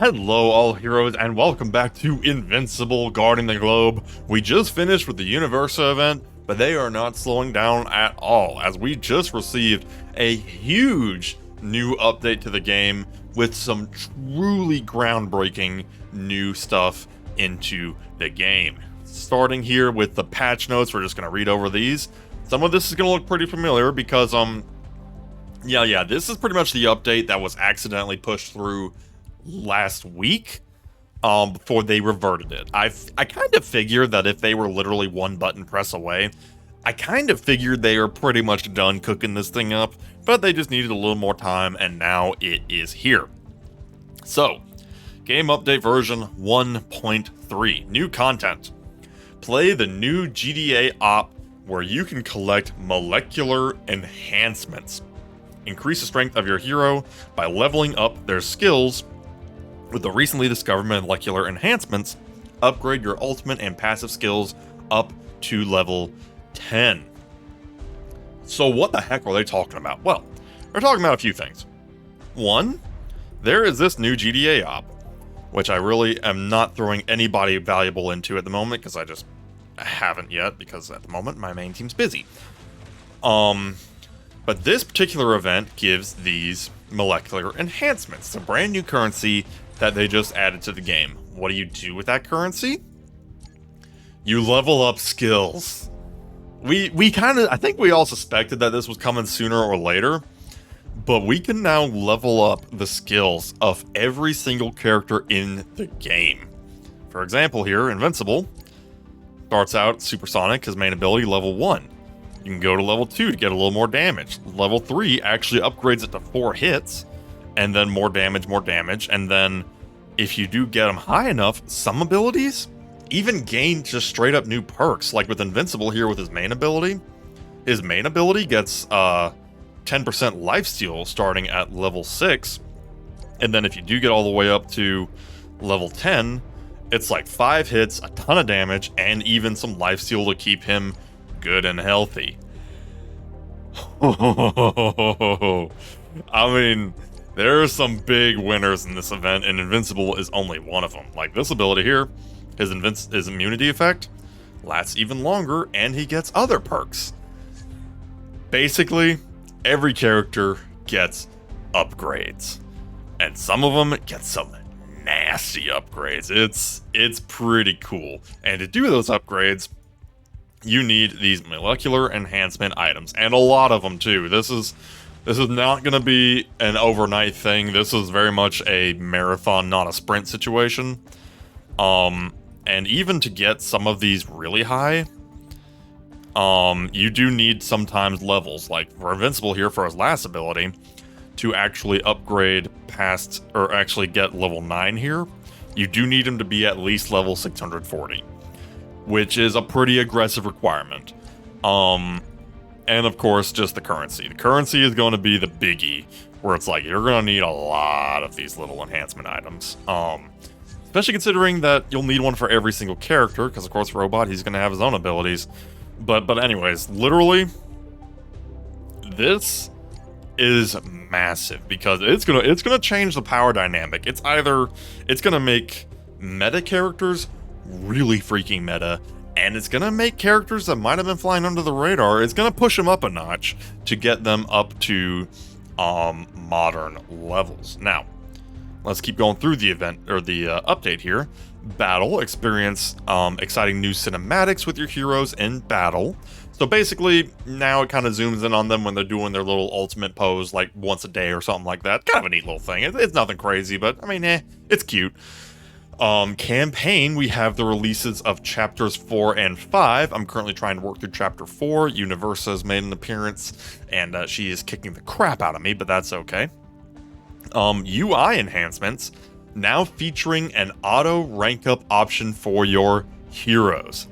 Hello all heroes and welcome back to Invincible guarding the globe. We just finished with the Universa event, but they are not slowing down at all as we just received a huge new update to the game with some truly groundbreaking new stuff into the game. Starting here with the patch notes, we're just going to read over these. Some of this is going to look pretty familiar because this is pretty much the update that was accidentally pushed through last week before they reverted it. I kind of figured that if they were literally one button press away, I kind of figured they are pretty much done cooking this thing up, but they just needed a little more time, and now it is here. So, game update version 1.3, new content. Play the new GDA op where you can collect molecular enhancements. Increase the strength of your hero by leveling up their skills with the recently discovered molecular enhancements. Upgrade your ultimate and passive skills up to level 10. So what the heck are they talking about? Well, they're talking about a few things. One, there is this new GDA op, which I really am not throwing anybody valuable into at the moment because I just haven't yet, because at the moment my main team's busy. But this particular event gives these molecular enhancements. It's a brand new currency that they just added to the game. What do you do with that currency? You level up skills. I think we all suspected that this was coming sooner or later, but we can now level up the skills of every single character in the game. For example here, Invincible starts out supersonic, his main ability, level 1. You can go to level 2 to get a little more damage. Level 3 actually upgrades it to 4 hits, and then more damage, and then if you do get them high enough, some abilities even gain just straight up new perks, like with Invincible here with his main ability. His main ability gets 10% lifesteal starting at level 6, and then if you do get all the way up to level 10, it's like 5 hits, a ton of damage, and even some lifesteal to keep him good and healthy. I mean, there are some big winners in this event, and Invincible is only one of them. Like this ability here, his immunity effect lasts even longer, and he gets other perks. Basically, every character gets upgrades, and some of them get some nasty upgrades. It's pretty cool, and to do those upgrades, you need these molecular enhancement items, and a lot of them too. This is not going to be an overnight thing. This is very much a marathon, not a sprint situation. And even to get some of these really high, you do need sometimes levels. Like for Invincible here, for his last ability, to actually upgrade past, or actually get level 9 here, you do need him to be at least level 640. Which is a pretty aggressive requirement. And of course, just the currency. The currency is going to be the biggie, where it's like, you're going to need a lot of these little enhancement items. Especially considering that you'll need one for every single character, because of course, Robot, he's going to have his own abilities. But anyways, literally, this is massive, because it's gonna change the power dynamic. It's gonna make meta characters really freaking meta, and it's gonna make characters that might have been flying under the radar, it's gonna push them up a notch to get them up to modern levels. Now, let's keep going through the event, or the update here. Battle, experience exciting new cinematics with your heroes in battle. So basically, now it kind of zooms in on them when they're doing their little ultimate pose, like once a day or something like that. Kind of a neat little thing. It's nothing crazy, but I mean, it's cute. Campaign, we have the releases of chapters 4 and 5. I'm currently trying to work through chapter 4. Universa has made an appearance, and she is kicking the crap out of me, but that's okay. UI enhancements, now featuring an auto rank up option for your heroes.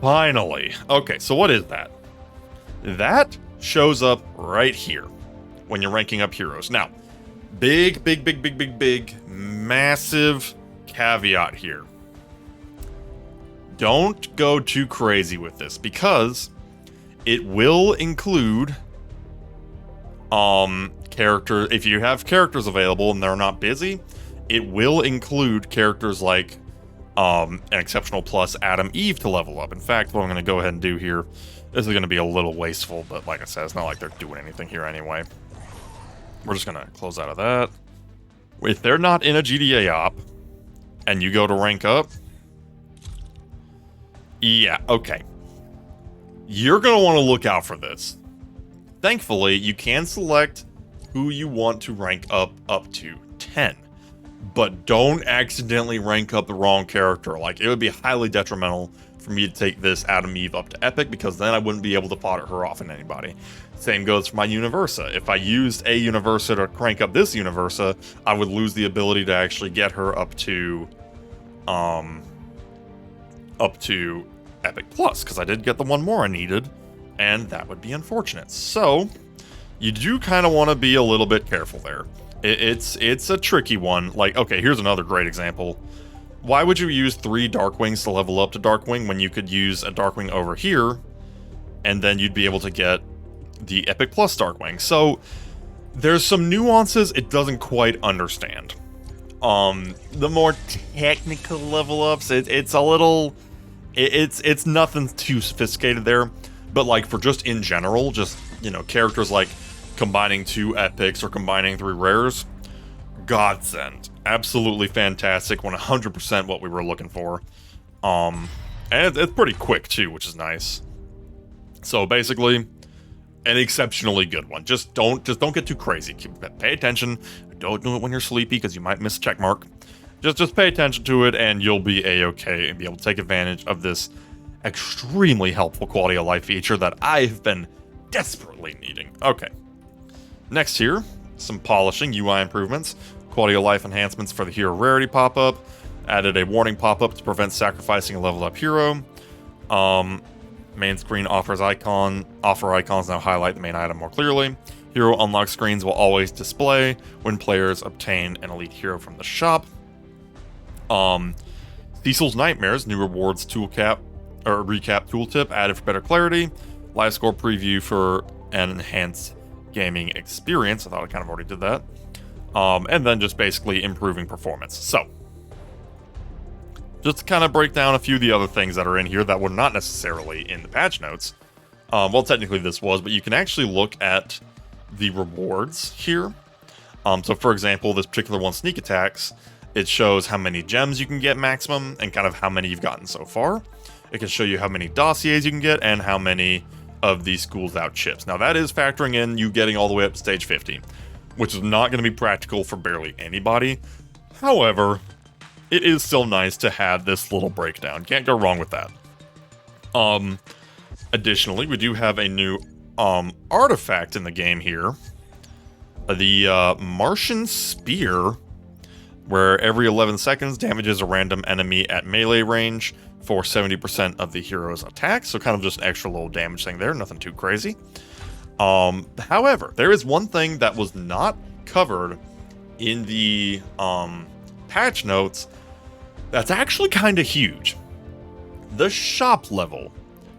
Finally. Okay, so what is that? That shows up right here when you're ranking up heroes. Now, big, massive caveat here. Don't go too crazy with this, because it will include if you have characters available and they're not busy, it will include characters like an Exceptional Plus Adam Eve to level up. In fact, what I'm going to go ahead and do here, this is going to be a little wasteful, but like I said, it's not like they're doing anything here anyway. We're just going to close out of that. If they're not in a GDA op, and you go to rank up, yeah, okay. You're going to want to look out for this. Thankfully, you can select who you want to rank up to 10. But don't accidentally rank up the wrong character. Like, it would be highly detrimental for me to take this Adam Eve up to Epic, because then I wouldn't be able to fodder her off in anybody. Same goes for my Universa. If I used a Universa to crank up this Universa, I would lose the ability to actually get her up to Epic Plus, because I did get the one more I needed, and that would be unfortunate. So, you do kind of want to be a little bit careful there. It's a tricky one. Like, okay, here's another great example. Why would you use 3 Darkwings to level up to Darkwing when you could use a Darkwing over here, and then you'd be able to get the Epic Plus Darkwing? So, there's some nuances it doesn't quite understand. The more technical level ups, it's a little... It's nothing too sophisticated there, but like for just in general, just, you know, characters like combining 2 epics or combining 3 rares, godsend. Absolutely fantastic, 100% what we were looking for. And it's pretty quick too, which is nice. So basically, an exceptionally good one. Just don't get too crazy. Pay attention. Don't do it when you're sleepy, because you might miss a check mark. Just pay attention to it, and you'll be a-okay and be able to take advantage of this extremely helpful quality of life feature that I've been desperately needing. Okay. Next here, some polishing, UI improvements, quality of life enhancements for the hero rarity pop-up, added a warning pop-up to prevent sacrificing a leveled up hero. Main screen offer icons now highlight the main item more clearly. Hero unlock screens will always display when players obtain an elite hero from the shop. Cecil's Nightmares, new rewards recap tooltip added for better clarity. Live score preview for an enhanced gaming experience. I thought I kind of already did that. And then just basically improving performance. So, just to kind of break down a few of the other things that are in here that were not necessarily in the patch notes. Well, technically this was, but you can actually look at the rewards here. So for example, this particular one, Sneak Attacks, it shows how many gems you can get maximum and kind of how many you've gotten so far. It can show you how many dossiers you can get and how many of these schools out chips. Now that is factoring in you getting all the way up to stage 50, which is not going to be practical for barely anybody. However, it is still nice to have this little breakdown. Can't go wrong with that. Additionally, we do have a new artifact in the game here. The Martian Spear, where every 11 seconds damages a random enemy at melee range for 70% of the hero's attack. So kind of just an extra little damage thing there, nothing too crazy. However, there is one thing that was not covered in the patch notes that's actually kind of huge. The shop level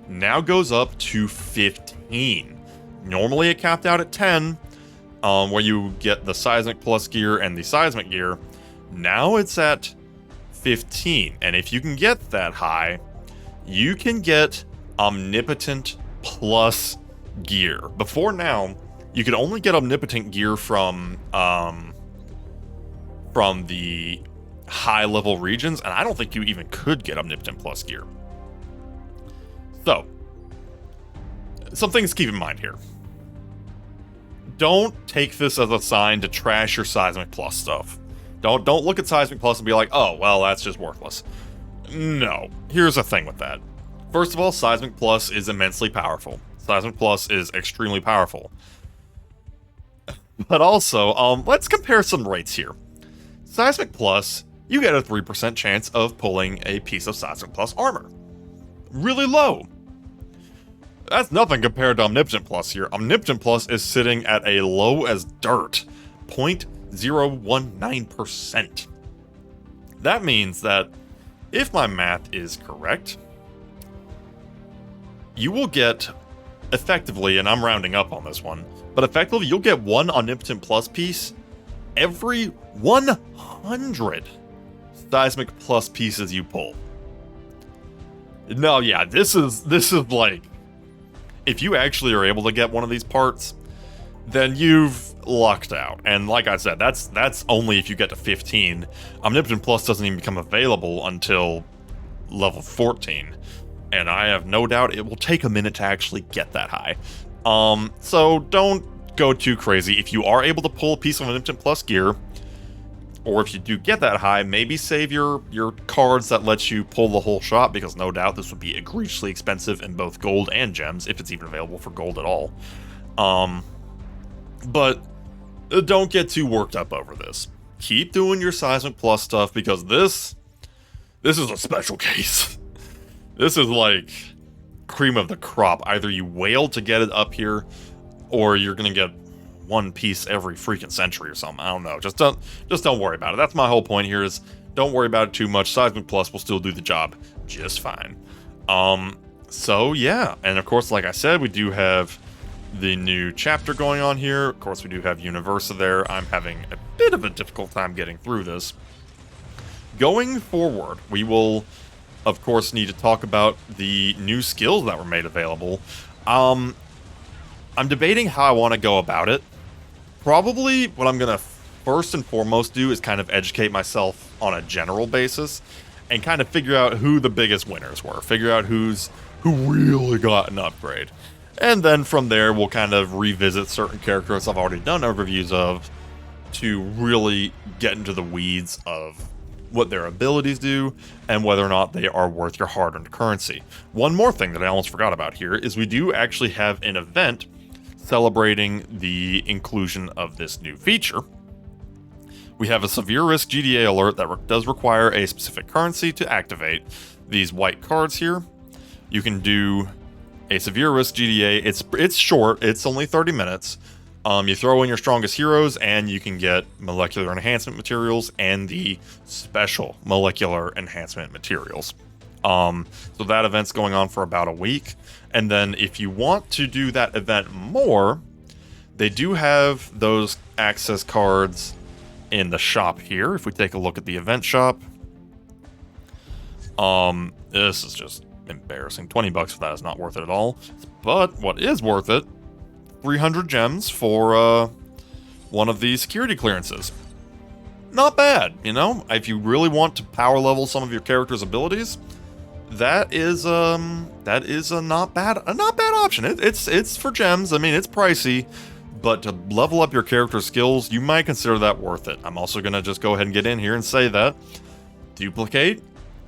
now goes up to 15. Normally it capped out at 10, where you get the Seismic Plus gear and the Seismic gear. Now it's at 15, and if you can get that high, you can get Omnipotent Plus gear. Before now, you could only get Omnipotent gear from the high-level regions, and I don't think you even could get Omnipotent Plus gear. So, some things to keep in mind here. Don't take this as a sign to trash your Seismic Plus stuff. Don't look at Seismic Plus and be like, oh, well, that's just worthless. No. Here's the thing with that. First of all, Seismic Plus is immensely powerful. Seismic Plus is extremely powerful. But also, let's compare some rates here. Seismic Plus, you get a 3% chance of pulling a piece of Seismic Plus armor. Really low. That's nothing compared to Omnipotent Plus here. Omnipotent Plus is sitting at a low as dirt. 0.019%. That means that, if my math is correct, you will get, effectively, and I'm rounding up on this one, but effectively you'll get one Omnipotent Plus piece every 100 seismic plus pieces you pull. No, yeah, this is like, if you actually are able to get one of these parts, then you've lucked out. And like I said, that's only if you get to 15. Omnipotent Plus doesn't even become available until level 14. And I have no doubt it will take a minute to actually get that high. So don't go too crazy. If you are able to pull a piece of Omnipotent Plus gear, or if you do get that high, maybe save your cards that let you pull the whole shot, because no doubt this would be egregiously expensive in both gold and gems, if it's even available for gold at all. But don't get too worked up over this. Keep doing your Seismic Plus stuff, because this is a special case. This is like cream of the crop. Either you wail to get it up here, or you're gonna get one piece every freaking century or something. I don't know. Just don't worry about it. That's my whole point here, is don't worry about it too much. Seismic Plus will still do the job just fine. So yeah, and of course, like I said, we do have the new chapter going on here. Of course, we do have Universa there. I'm having a bit of a difficult time getting through this. Going forward, we will, of course, need to talk about the new skills that were made available. I'm debating how I want to go about it. Probably what I'm going to first and foremost do is kind of educate myself on a general basis and kind of figure out who the biggest winners were. Figure out who really got an upgrade. And then from there, we'll kind of revisit certain characters I've already done overviews of to really get into the weeds of what their abilities do and whether or not they are worth your hard-earned currency. One more thing that I almost forgot about here is we do actually have an event celebrating the inclusion of this new feature. We have a severe risk GDA alert that does require a specific currency to activate these white cards here. You can do a severe risk GDA. It's short. It's only 30 minutes. You throw in your strongest heroes, and you can get molecular enhancement materials and the special molecular enhancement materials. So that event's going on for about a week. And then if you want to do that event more, they do have those access cards in the shop here. If we take a look at the event shop, this is just embarrassing. 20 bucks for that is not worth it at all. But what is worth it, 300 gems for one of these security clearances. Not bad, you know? If you really want to power level some of your character's abilities, that is a not bad option. It's for gems. I mean, it's pricey, but to level up your character's skills, you might consider that worth it. I'm also gonna just go ahead and get in here and say that Duplicate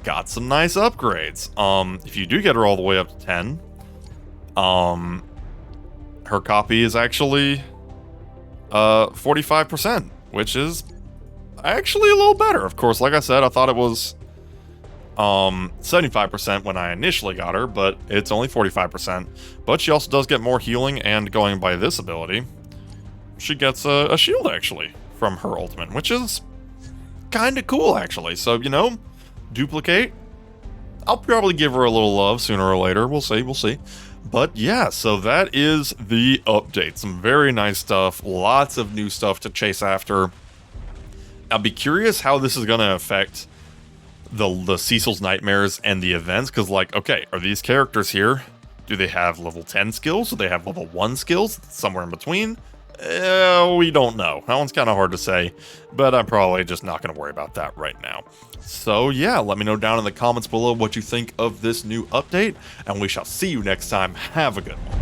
got some nice upgrades. If you do get her all the way up to 10, her copy is actually 45%, which is actually a little better. Of course, like I said, I thought it was 75% when I initially got her, but it's only 45%. But she also does get more healing, and going by this ability, she gets a shield actually from her ultimate, which is kind of cool actually. So, you know, Duplicate, I'll probably give her a little love sooner or later. We'll see. But yeah, so that is the update. Some very nice stuff, lots of new stuff to chase after. I'll be curious how this is going to affect the Cecil's Nightmares and the events, because, like, okay, are these characters here, do they have level 10 skills? Do they have level 1 skills? Somewhere in between? We don't know. That one's kind of hard to say, but I'm probably just not going to worry about that right now. So yeah, let me know down in the comments below what you think of this new update, and we shall see you next time. Have a good one.